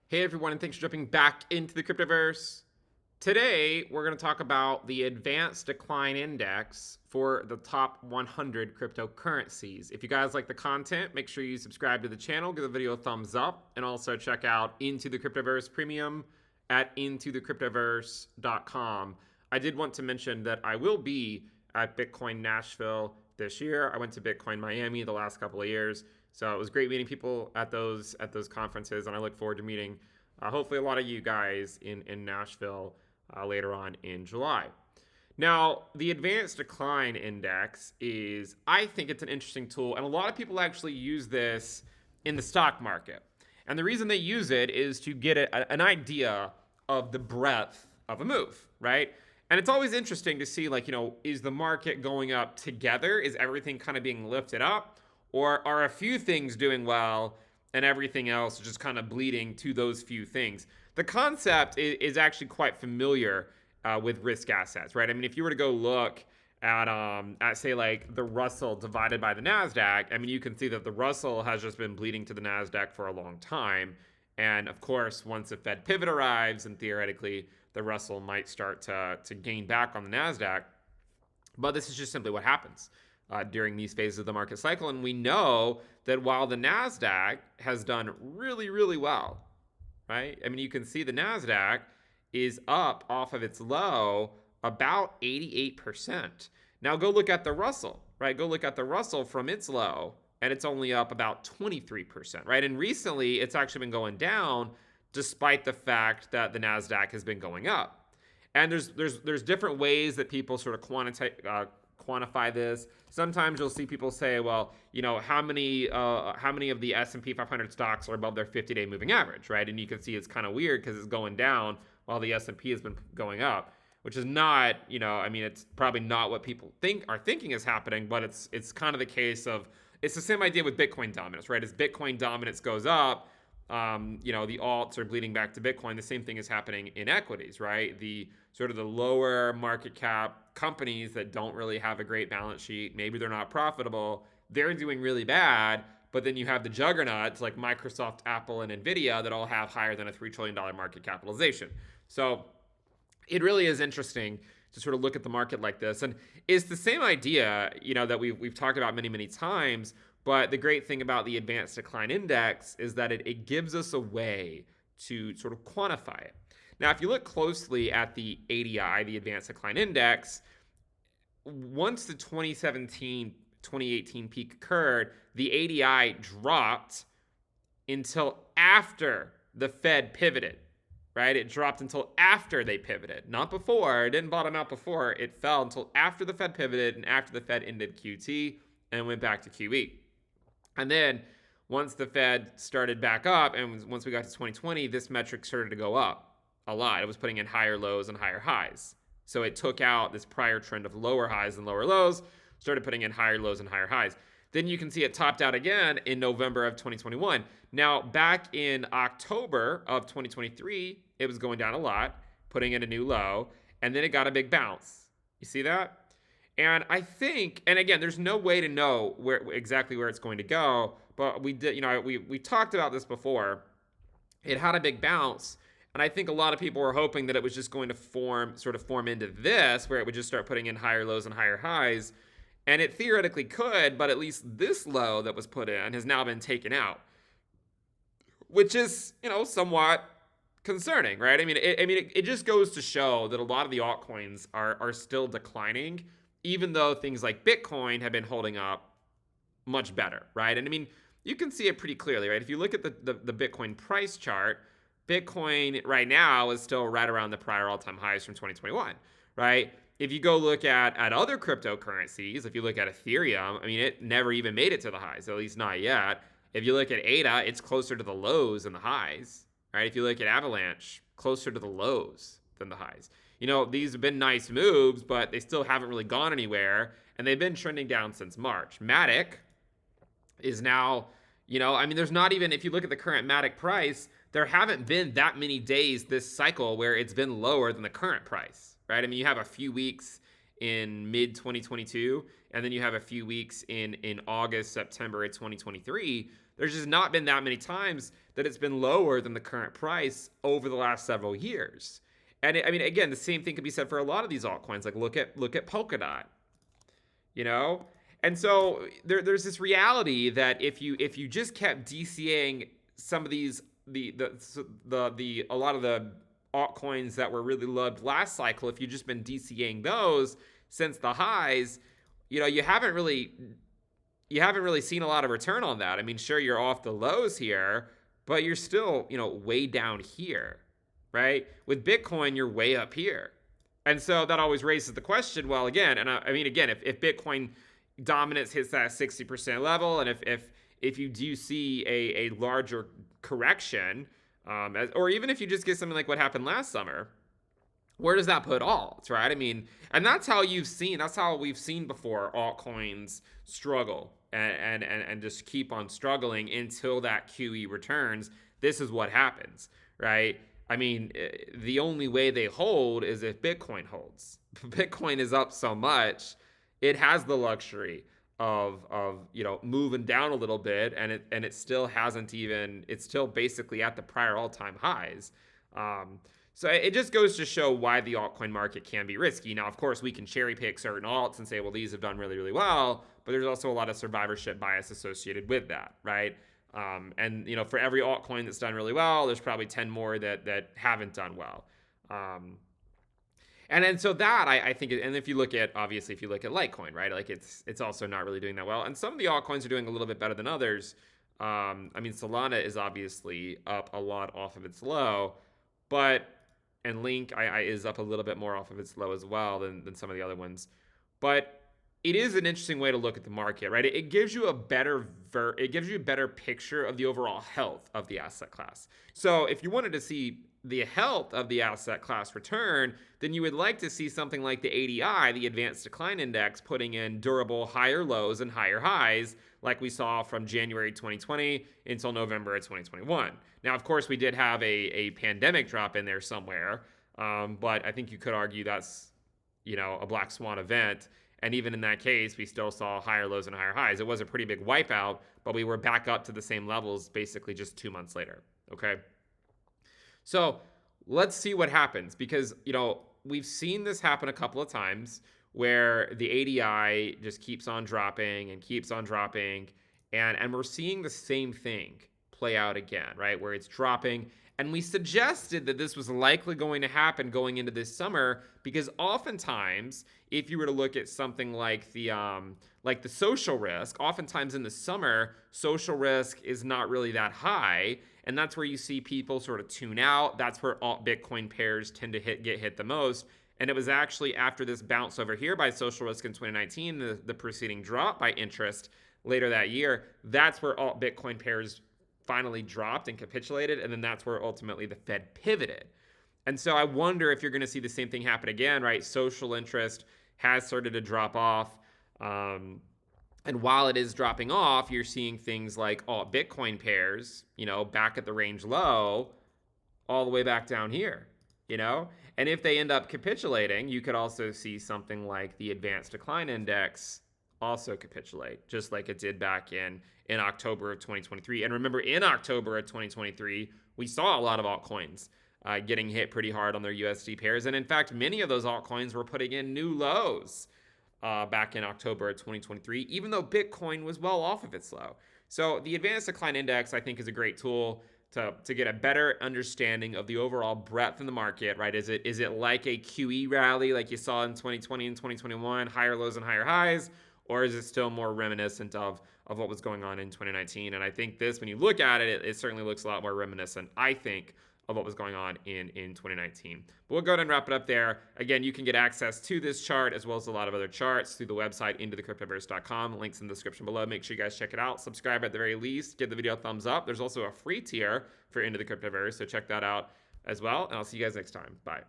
Hey everyone, and thanks for jumping back into the Cryptoverse. Today, we're going to talk about the Advanced Decline Index for the top 100 cryptocurrencies. If you guys like the content, make sure you subscribe to the channel, give the video a thumbs up, and also check out Into the Cryptoverse Premium at intothecryptoverse.com. I did want to mention that I will be at Bitcoin Nashville this year. I went to Bitcoin Miami the last couple of years, so it was great meeting people at those conferences, and I look forward to meeting hopefully a lot of you guys in Nashville later on in July. Now, the Advanced Decline Index is, I think it's an interesting tool, and a lot of people actually use this in the stock market. And the reason they use it is to get an idea of the breadth of a move, right? And it's always interesting to see, like, is the market going up together? Is everything kind of being lifted up? Or are a few things doing well and everything else just kind of bleeding to those few things? The concept is actually quite familiar with risk assets, right? I mean, if you were to go look at say like the Russell divided by the Nasdaq, I mean, you can see that the Russell has just been bleeding to the Nasdaq for a long time. And of course, once the Fed pivot arrives, and theoretically the Russell might start to gain back on the Nasdaq. But this is just simply what happens during these phases of the market cycle. And we know that while the NASDAQ has done really, really well, right? I mean, you can see the NASDAQ is up off of its low about 88%. Now go look at the Russell, right? Go look at the Russell from its low, and it's only up about 23%, right? And recently it's actually been going down despite the fact that the NASDAQ has been going up. And there's different ways that people sort of quantify this. Sometimes you'll see people say, well, how many of the S&P 500 stocks are above their 50-day moving average, right? And you can see it's kind of weird because it's going down while the S&P has been going up, which is not, I mean, it's probably not what people are thinking is happening, but it's kind of the case of, it's the same idea with Bitcoin dominance, right? As Bitcoin dominance goes up, the alts are bleeding back to Bitcoin. The same thing is happening in equities, right? The sort of the lower market cap companies that don't really have a great balance sheet, maybe they're not profitable, they're doing really bad. But then you have the juggernauts like Microsoft, Apple, and Nvidia that all have higher than a $3 trillion market capitalization. So it really is interesting to sort of look at the market like this. And it's the same idea, that we've talked about many, many times. But the great thing about the Advanced Decline Index is that it gives us a way to sort of quantify it. Now, if you look closely at the ADI, the Advanced Decline Index, once the 2017-2018 peak occurred, the ADI dropped until after the Fed pivoted, right? It dropped until after they pivoted, not before. It didn't bottom out before. It fell until after the Fed pivoted and after the Fed ended QT and went back to QE. And then once the Fed started back up, and once we got to 2020, this metric started to go up a lot. It was putting in higher lows and higher highs. So it took out this prior trend of lower highs and lower lows, started putting in higher lows and higher highs. Then you can see it topped out again in November of 2021. Now, back in October of 2023, it was going down a lot, putting in a new low, and then it got a big bounce. You see that? And I think, and again, there's no way to know exactly where it's going to go, but we did, we talked about this before. It had a big bounce, and I think a lot of people were hoping that it was just going to form into this, where it would just start putting in higher lows and higher highs. And it theoretically could, but at least this low that was put in has now been taken out, which is, somewhat concerning, right? I mean, it just goes to show that a lot of the altcoins are still declining, even though things like Bitcoin have been holding up much better, right? And I mean, you can see it pretty clearly, right? If you look at the Bitcoin price chart, Bitcoin right now is still right around the prior all-time highs from 2021, right? If you go look at other cryptocurrencies, if you look at Ethereum, I mean, it never even made it to the highs, at least not yet. If you look at ADA, it's closer to the lows than the highs, right? If you look at Avalanche, closer to the lows than the highs. These have been nice moves, but they still haven't really gone anywhere, and they've been trending down since March. Matic is now, I mean, there's not even, if you look at the current Matic price, there haven't been that many days this cycle where it's been lower than the current price, right? I mean, you have a few weeks in mid 2022, and then you have a few weeks in August, September of 2023. There's just not been that many times that it's been lower than the current price over the last several years. And I mean, again, the same thing could be said for a lot of these altcoins. Like look at Polkadot, you know. And so there's this reality that if you just kept DCAing some of these the a lot of the altcoins that were really loved last cycle, if you've just been DCAing those since the highs, you know, you haven't really seen a lot of return on that. I mean, sure, you're off the lows here, but you're still, you know, way down here, right? With Bitcoin, you're way up here. And so that always raises the question, well, again, and I mean, again, if Bitcoin dominance hits that 60% level, and if you do see a larger correction, or even if you just get something like what happened last summer, where does that put alts, right? I mean, and that's how we've seen before altcoins struggle and just keep on struggling until that QE returns. This is what happens, right? I mean, the only way they hold is if Bitcoin holds. Bitcoin is up so much, it has the luxury of you know, moving down a little bit, and it still hasn't even, it's still basically at the prior all-time highs. So it just goes to show why the altcoin market can be risky. Now, of course, we can cherry pick certain alts and say, well, these have done really, really well, but there's also a lot of survivorship bias associated with that, right? And, you know, for every altcoin that's done really well, there's probably 10 more that haven't done well. And then so that I think, and if you look at Litecoin, right, like it's also not really doing that well. And some of the altcoins are doing a little bit better than others. I mean, Solana is obviously up a lot off of its low, and Link is up a little bit more off of its low as well than some of the other ones. But it is an interesting way to look at the market, right? It gives you a better picture of the overall health of the asset class. So if you wanted to see the health of the asset class return, then you would like to see something like the ADI, the Advanced Decline Index, putting in durable higher lows and higher highs, like we saw from January 2020 until November of 2021. Now, of course, we did have a pandemic drop in there somewhere, but I think you could argue that's, you know, a black swan event. And even in that case, we still saw higher lows and higher highs. It was a pretty big wipeout, but we were back up to the same levels basically just 2 months later, okay? So let's see what happens, because, you know, we've seen this happen a couple of times where the ADI just keeps on dropping and keeps on dropping, and we're seeing the same thing play out again, right? Where it's dropping. And we suggested that this was likely going to happen going into this summer, because oftentimes, if you were to look at something like the social risk, oftentimes in the summer, social risk is not really that high, and that's where you see people sort of tune out. That's where alt Bitcoin pairs tend to get hit the most. And it was actually after this bounce over here by social risk in 2019, the preceding drop by interest later that year, that's where alt Bitcoin pairs finally dropped and capitulated, and then that's where ultimately the Fed pivoted. And so I wonder if you're going to see the same thing happen again, right? Social interest has started to drop off. And while it is dropping off, you're seeing things like alt Bitcoin pairs, you know, back at the range low, all the way back down here, you know? And if they end up capitulating, you could also see something like the Advanced Decline Index also capitulate, just like it did back in October of 2023. And remember, in October of 2023, we saw a lot of altcoins getting hit pretty hard on their USD pairs. And in fact, many of those altcoins were putting in new lows back in October of 2023, even though Bitcoin was well off of its low. So the Advanced Decline Index, I think, is a great tool to get a better understanding of the overall breadth in the market, right? Is it like a QE rally like you saw in 2020 and 2021, higher lows and higher highs? Or is it still more reminiscent of what was going on in 2019? And I think this, when you look at it, it certainly looks a lot more reminiscent, I think, of what was going on in 2019. But we'll go ahead and wrap it up there. Again, you can get access to this chart as well as a lot of other charts through the website intothecryptoverse.com. Links in the description below. Make sure you guys check it out. Subscribe at the very least. Give the video a thumbs up. There's also a free tier for Into the Cryptoverse, so check that out as well. And I'll see you guys next time. Bye.